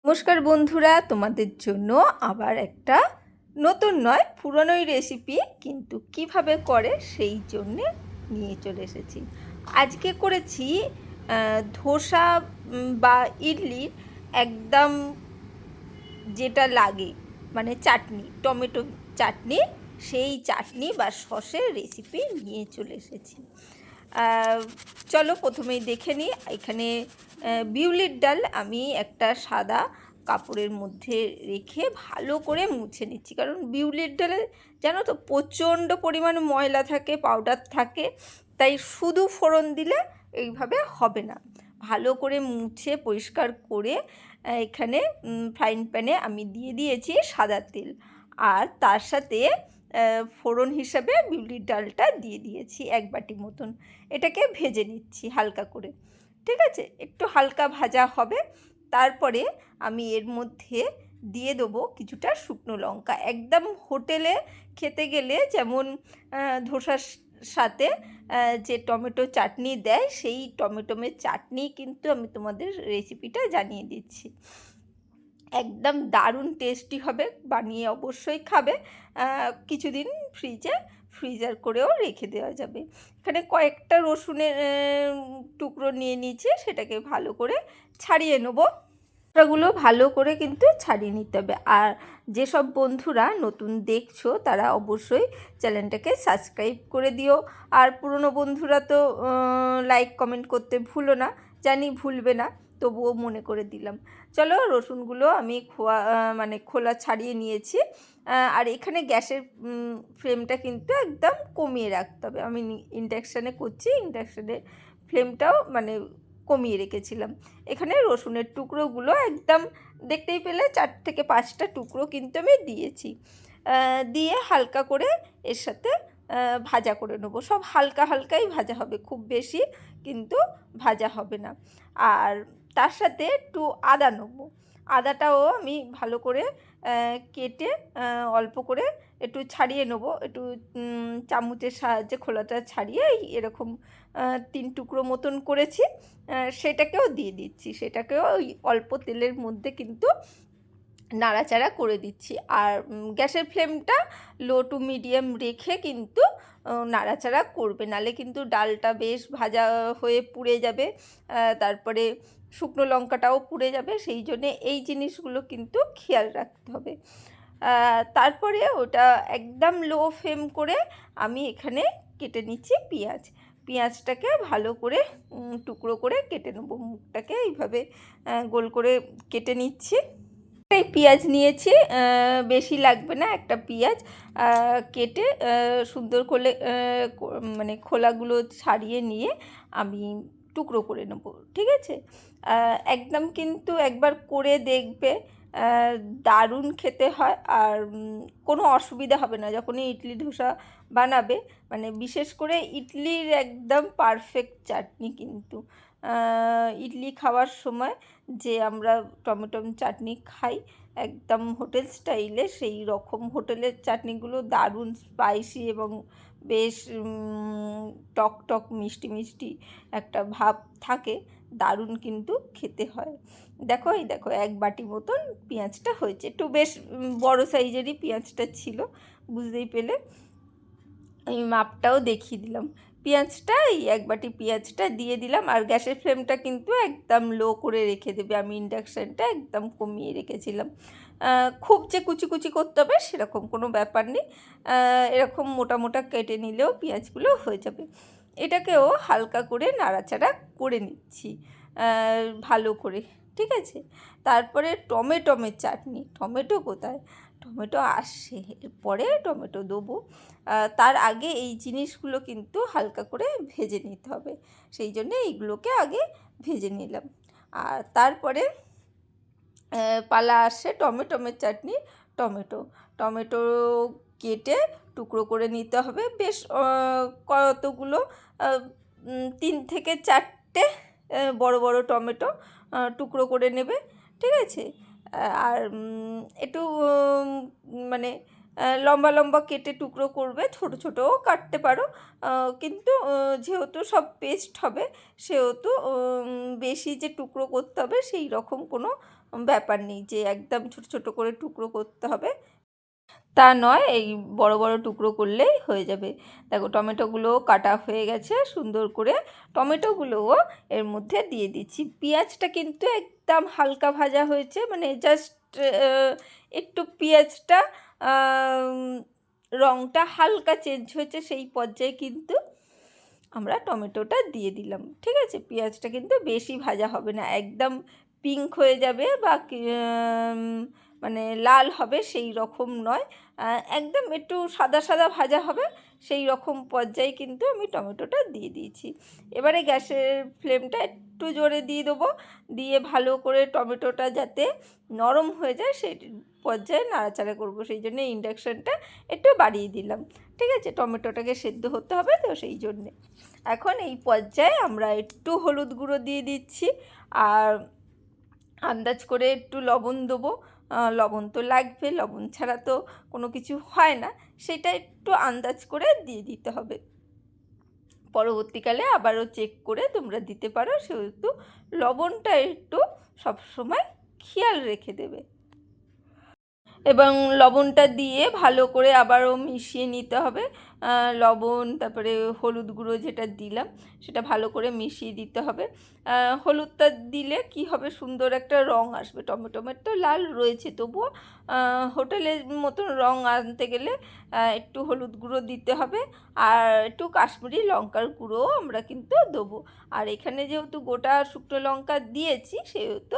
নমস্কার বন্ধুরা, তোমাদের জন্য আবার একটা নতুন নয় পুরনোই রেসিপি কিন্তু কিভাবে করে সেই জন্যে নিয়ে চলে এসেছি। আজকে করেছি ধোসা বা ইডলির একদম যেটা লাগে মানে চাটনি, টমেটো চাটনি, সেই চাটনি বা সসের রেসিপি নিয়ে চলে এসেছি। চলো প্রথমেই দেখে নিই। এখানে বিউলির ডাল আমি একটা সাদা কাপড়ের মধ্যে রেখে ভালো করে মুছে নিচ্ছি, কারণ বিউলির ডালে জানো তো প্রচণ্ড পরিমাণ ময়লা থাকে, পাউডার থাকে, তাই শুধু ফোড়ন দিলে এইভাবে হবে না। ভালো করে মুছে পরিষ্কার করে এখানে ফ্রাইং প্যানে আমি দিয়ে দিয়েছি সাদা তেল, আর তার সাথে ফোড়ন হিসাবে বিউলির ডালটা দিয়ে দিয়েছি 1 বাটি মতন। এটাকে ভেজে নিচ্ছি হালকা করে, ঠিক আছে? একটু হালকা ভাজা হবে। তারপরে আমি এর মধ্যে দিয়ে দেবো কিছুটা শুকনো লঙ্কা। একদম হোটেলে খেতে গেলে যেমন ধোসার সাথে যে টমেটো চাটনি দেয়, সেই টমেটোমের চাটনি কিন্তু আমি তোমাদের রেসিপিটা জানিয়ে দিচ্ছি। একদম দারুণ টেস্টি হবে, বানিয়ে অবশ্যই খাবে। কিছুদিন ফ্রিজার করেও রেখে দেওয়া যাবে। এখানে কয়েকটা রসুনের টুকরো নিয়ে নিয়েছি, সেটাকে ভালো করে ছাড়িয়ে নেবো। ওগুলো ভালো করে কিন্তু ছাড়িয়ে নিতে হবে। আর যেসব বন্ধুরা নতুন দেখছো তারা অবশ্যই চ্যানেলটাকে সাবস্ক্রাইব করে দিও। আর পুরনো বন্ধুরা তো লাইক কমেন্ট করতে ভুলো না, জানি ভুলবে না, তবুও মনে করে দিলাম। চলো, রসুনগুলো আমি খোলা ছাড়িয়ে নিয়েছি। আর এখানে গ্যাসের ফ্লেমটা কিন্তু একদম কমিয়ে রাখতে হবে। আমি ইন্ডাকশানে করছি, ইন্ডাকশানের ফ্লেমটাও কমিয়ে রেখেছিলাম। এখানে রসুনের টুকরোগুলো একদম দেখতেই পেলে 4 থেকে 5টা টুকরো কিন্তু আমি দিয়েছি। দিয়ে হালকা করে এর সাথে ভাজা করে নেবো। সব হালকা হালকাই ভাজা হবে, খুব বেশি কিন্তু ভাজা হবে না। আর তার সাথে একটু আদা নেবো। আদাটাও আমি ভালো করে কেটে অল্প করে একটু ছাড়িয়ে নেবো। একটু চামচের সাহায্যে খোলাটা ছাড়িয়ে এরকম 3 টুকরো মতন করেছি। সেটাকেও দিয়ে দিচ্ছি। সেটাকেও ওই অল্প তেলের মধ্যে কিন্তু নাড়াচাড়া করে দিচ্ছি। আর গ্যাসের ফ্লেমটা লো টু মিডিয়াম রেখে কিন্তু নাড়াচাড়া করবে, নাহলে কিন্তু ডালটা বেশ ভাজা হয়ে পুড়ে যাবে। তারপরে শুকনো লঙ্কাটাও পুড়ে যাবে, সেই জন্যে এই জিনিসগুলো কিন্তু খেয়াল রাখতে হবে। তারপরে ওটা একদম লো ফ্লেম করে আমি এখানে কেটে নিচ্ছি পেঁয়াজটাকে ভালো করে টুকরো করে কেটে নেবো। মুখটাকে এইভাবে গোল করে কেটে নিচ্ছি। এই পেঁয়াজ নিয়েছি, বেশি লাগবে না। একটা পেঁয়াজ কেটে সুন্দর করে খোলাগুলো ছাড়িয়ে নিয়ে আমি টুকরো করে নেব, ঠিক আছে? একদম কিন্তু একবার করে দেখবে, দারুণ খেতে হয়। আর কোনো অসুবিধা হবে না যখনই ইডলি ধোসা বানাবে। বিশেষ করে ইডলির একদম পারফেক্ট চাটনি কিন্তু। ইডলি খাওয়ার সময় যে আমরা টমেটো চাটনি খাই একদম হোটেল স্টাইলে, সেই রকম হোটেলের চাটনিগুলো দারুণ স্পাইসি এবং বেশ টক টক মিষ্টি মিষ্টি একটা ভাব থাকে, দারুণ কিন্তু খেতে হয়। দেখো, এই দেখো 1 বাটি মতন পেঁয়াজটা হয়েছে। একটু বেশ বড় সাইজেরই পেঁয়াজটা ছিল, বুঝতেই পেলে। আমি মাপটাও দেখিয়ে দিলাম। পেঁয়াজটা এই 1 বাটি পেঁয়াজটা দিয়ে দিলাম। আর গ্যাসের ফ্লেমটা কিন্তু একদম লো করে রেখে দেবে। আমি ইন্ডাকশানটা একদম কমিয়ে রেখেছিলাম। খুব যে কুচি কুচি করতে হবে সেরকম কোনো ব্যাপার নেই। এরকম মোটা মোটা কেটে নিলেও পেঁয়াজগুলো হয়ে যাবে। এটাকেও হালকা করে নাড়াচাড়া করে নিচ্ছি ভালো করে, ঠিক আছে? তারপরে টমেটোমের চাটনি। টমেটো কোথায়? টমেটো আসছে, এরপরে টমেটো দেবো। তার আগে এই জিনিসগুলো কিন্তু হালকা করে ভেজে নিতে হবে, সেই জন্যে এইগুলোকে আগে ভেজে নিলাম। আর তারপরে পালা আসছে টমেটোমের চাটনি। টমেটো কেটে টুকরো করে নিতে হবে। বেশ কতগুলো 3 থেকে 4টে বড় বড় টমেটো টুকরো করে নেবে, ঠিক আছে? আর একটু লম্বা লম্বা কেটে টুকরো করবে, ছোট ছোটও কাটতে পারো। কিন্তু যেহেতু সব পেস্ট হবে সেহেতু বেশি যে টুকরো করতে হবে সেই রকম কোনো ব্যাপার নেই যে একদম ছোট ছোট করে টুকরো করতে হবে, তা নয়, এই বড় বড় টুকরো করলেই হয়ে যাবে। দেখো টমেটোগুলো কাটা হয়ে গেছে সুন্দর করে, টমেটোগুলোও এর মধ্যে দিয়ে দিচ্ছি। পেঁয়াজটা কিন্তু একদম হালকা ভাজা হয়েছে, মানে জাস্ট একটু পেঁয়াজটা রঙটা হালকা চেঞ্জ হয়েছে, সেই পর্যায়ে কিন্তু আমরা টমেটোটা দিয়ে দিলাম। ঠিক আছে, পেঁয়াজটা কিন্তু বেশি ভাজা হবে না, একদম পিঙ্ক হয়ে যাবে বা মানে লাল হবে সেই রকম নয়, একদম একটু সাদা সাদা ভাজা হবে সেই রকম পর্যায়ে কিন্তু আমি টমেটোটা দিয়ে দিয়েছি। এবারে গ্যাসের ফ্লেমটা একটু জোরে দিয়ে দেবো, দিয়ে ভালো করে টমেটোটা যাতে নরম হয়ে যায় সেই পর্যায়ে নাড়াচাড়া করবো, সেই জন্য ইন্ডাকশানটা একটু বাড়িয়ে দিলাম। ঠিক আছে, টমেটোটাকে সেদ্ধ হতে হবে তো সেই জন্যে। এখন এই পর্যায়ে আমরা একটু হলুদ গুঁড়ো দিয়ে দিচ্ছি, আর আন্দাজ করে একটু লবণ দেবো, লবণ তো লাগবে, লবণ ছাড়া তো কোনো কিছু হয় না, সেটা একটু আন্দাজ করে দিয়ে দিতে হবে। পরবর্তীকালে আবারও চেক করে তোমরা দিতে পারো, সেহেতু লবণটা একটু সবসময় খেয়াল রেখে দেবে। এবং লবণটা দিয়ে ভালো করে আবারও মিশিয়ে নিতে হবে। লবণ তারপরে হলুদ গুঁড়ো যেটা দিলাম সেটা ভালো করে মিশিয়ে দিতে হবে। হলুদটা দিলে কি হবে, সুন্দর একটা রঙ আসবে। টমেটোমের তো লাল রয়েছে, তবুও হোটেলের মতন রঙ আনতে গেলে একটু হলুদ গুঁড়ো দিতে হবে, আর একটু কাশ্মীরি লঙ্কার গুঁড়োও আমরা কিন্তু দেবো। আর এখানে যেহেতু গোটা শুকনো লঙ্কা দিয়েছি, সেহেতু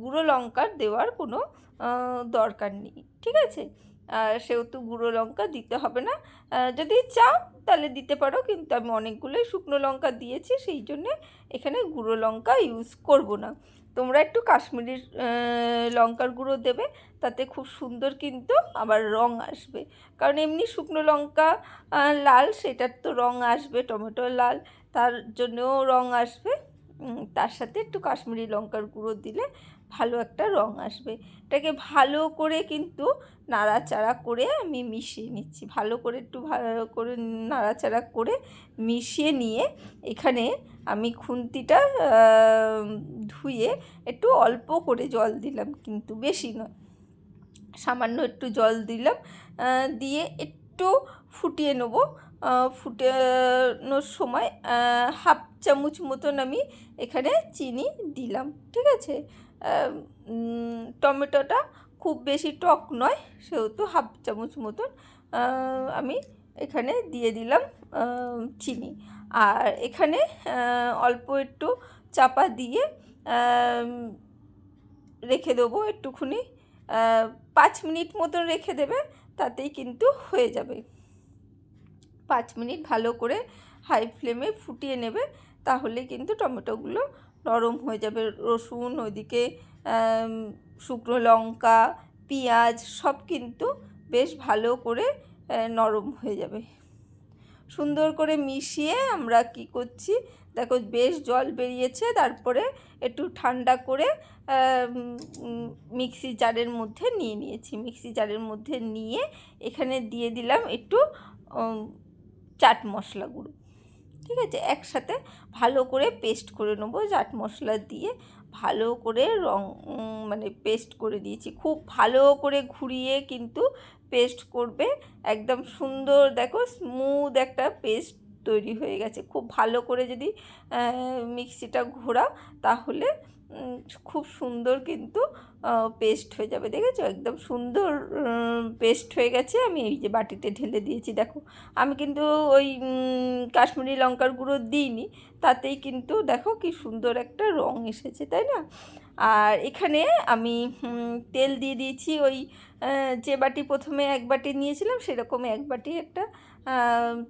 গুঁড়ো লঙ্কার দেওয়ার কোনো দরকার নেই। ঠিক আছে, সেহেতু গুঁড়ো লঙ্কা দিতে হবে না, যদি চাও তাহলে দিতে পারো, কিন্তু আমি অনেকগুলোই শুকনো লঙ্কা দিয়েছি সেই জন্যে এখানে গুঁড়ো লঙ্কা ইউজ করব না। তোমরা একটু কাশ্মীরি লঙ্কার গুঁড়ো দেবে, তাতে খুব সুন্দর কিন্তু আবার রঙ আসবে, কারণ এমনি শুকনো লঙ্কা লাল, সেটার তো রঙ আসবে, টমেটো লাল তার জন্যও রঙ আসবে, তার সাথে একটু কাশ্মীরি লঙ্কার গুঁড়ো দিলে ভালো একটা রঙ আসবে। এটাকে ভালো করে কিন্তু নাড়াচাড়া করে আমি মিশিয়ে নিচ্ছি, ভালো করে একটু ভালো করে নাড়াচাড়া করে মিশিয়ে নিয়ে এখানে আমি খুন্তিটা ধুয়ে একটু অল্প করে জল দিলাম, কিন্তু বেশি নয়, সামান্য একটু জল দিলাম, দিয়ে একটু ফুটিয়ে নেব। ফুটানোর সময় হাফ চামচ মতন আমি এখানে চিনি দিলাম। ঠিক আছে, টমেটোটা খুব বেশি টক নয়, সেহেতু হাফ চামচ মতন আমি এখানে দিয়ে দিলাম চিনি, আর এখানে অল্প একটু চাপা দিয়ে রেখে দেবো একটুখানি, 5 মিনিট মতন রেখে দেবে, তাতেই কিন্তু হয়ে যাবে। 5 মিনিট ভালো করে হাই ফ্লেমে ফুটিয়ে নেবে, তাহলে কিন্তু টমেটোগুলো নরম হয়ে যাবে। রসুন, ওইদিকে শুকনো লঙ্কা, পেঁয়াজ সব কিন্তু বেশ ভালো করে নরম হয়ে যাবে। সুন্দর করে মিশিয়ে আমরা কি করছি দেখো, বেশ জল বেরিয়েছে, তারপরে একটু ঠান্ডা করে মিক্সি জারের মধ্যে নিয়েছি। মিক্সি জারের মধ্যে নিয়ে এখানে দিয়ে দিলাম একটু চাট মশলা গুঁড়ো। ঠিক আছে, একসাথে ভালো করে পেস্ট করে নেবো, চাট মশলা দিয়ে ভালো করে মানে পেস্ট করে দিয়েছি, খুব ভালো করে ঘুরিয়ে কিন্তু পেস্ট করবে, একদম সুন্দর দেখো স্মুথ একটা পেস্ট তৈরি হয়ে গেছে। খুব ভালো করে যদি মিক্সিটা ঘোরাও তাহলে খুব সুন্দর কিন্তু পেস্ট হয়ে যাবে। দেখেছো, একদম সুন্দর পেস্ট হয়ে গেছে। আমি এই যে বাটিতে ঢেলে দিয়েছি, দেখো আমি কিন্তু ওই কাশ্মীরি লঙ্কার গুঁড়ো দিইনি, তাতেই কিন্তু দেখো কি সুন্দর একটা রঙ এসেছে, তাই না? আর এখানে আমি তেল দিয়ে দিয়েছি, ওই যে বাটি প্রথমে এক বাটি নিয়েছিলাম সেরকম এক বাটি একটা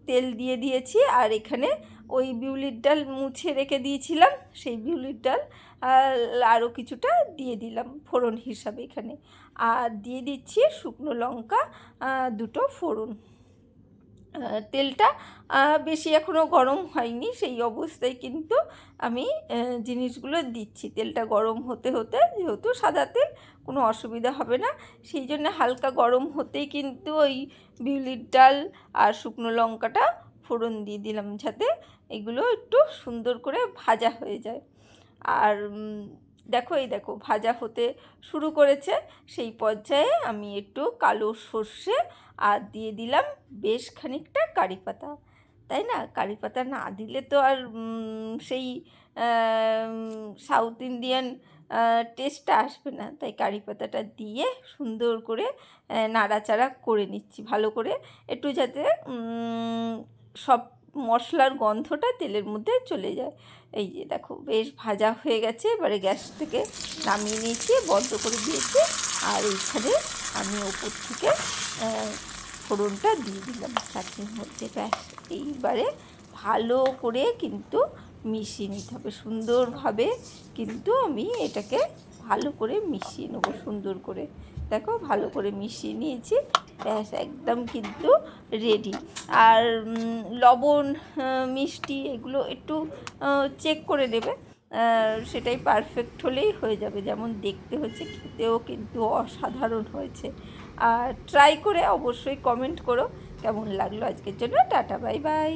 তেল দিয়ে দিয়েছি, আর এখানে ওই বিউলির ডাল মুছে রেখে দিয়েছিলাম, সেই বিউলির ডাল আরও কিছুটা দিয়ে দিলাম ফোড়ন হিসাবে এখানে, আর দিয়ে দিচ্ছি শুকনো লঙ্কা দুটো ফোড়ন। তেলটা বেশি এখনও গরম হয়নি, সেই অবস্থায় কিন্তু আমি জিনিসগুলো দিচ্ছি। তেলটা গরম হতে হতে, যেহেতু সাদা তেল, কোনো অসুবিধা হবে না, সেই জন্য হালকা গরম হতেই কিন্তু ওই বিউলির ডাল আর শুকনো লঙ্কাটা ফোড়ন দিয়ে দিলাম, যাতে এগুলো একটু সুন্দর করে ভাজা হয়ে যায়। আর দেখো এই দেখো ভাজা হতে শুরু করেছে। সেই পর্যায়ে আমি একটু কালো সর্ষে আর দিয়ে দিলাম বেশ খানিকটা কারি পাতা, তাই না? কারি পাতা না দিলে তো আর সেই সাউথ ইন্ডিয়ান টেস্টটা আসবে না, তাই কারি পাতাটা দিয়ে সুন্দর করে নাড়াচাড়া করে নিচ্ছি ভালো করে, একটু যাতে সব মশলার গন্ধটা তেলের মধ্যে চলে যায়। এই যে দেখো বেশ ভাজা হয়ে গেছে, এবারে গ্যাস থেকে নামিয়ে নিয়েছি, বন্ধ করে দিয়েছি। আর এইখানে আমি ওপর থেকে ফোড়নটা দিয়ে দিলাম চাটনির মধ্যে। ব্যাস এইবারে ভালো করে কিন্তু মিশিয়ে নিতে হবে সুন্দরভাবে, কিন্তু আমি এটাকে ভালো করে মিশিয়ে নেবো সুন্দর করে। দেখো ভালো করে মিশিয়ে নিয়েছি, ব্যাস একদম কিন্তু রেডি। আর লবণ মিষ্টি এগুলো একটু চেক করে নেবে, সেটাই পারফেক্ট হলেই হয়ে যাবে। যেমন দেখতে হচ্ছে খেতেও কিন্তু অসাধারণ হয়েছে। আর ট্রাই করে অবশ্যই কমেন্ট করো কেমন লাগলো। আজকের জন্য টাটা, বাই বাই।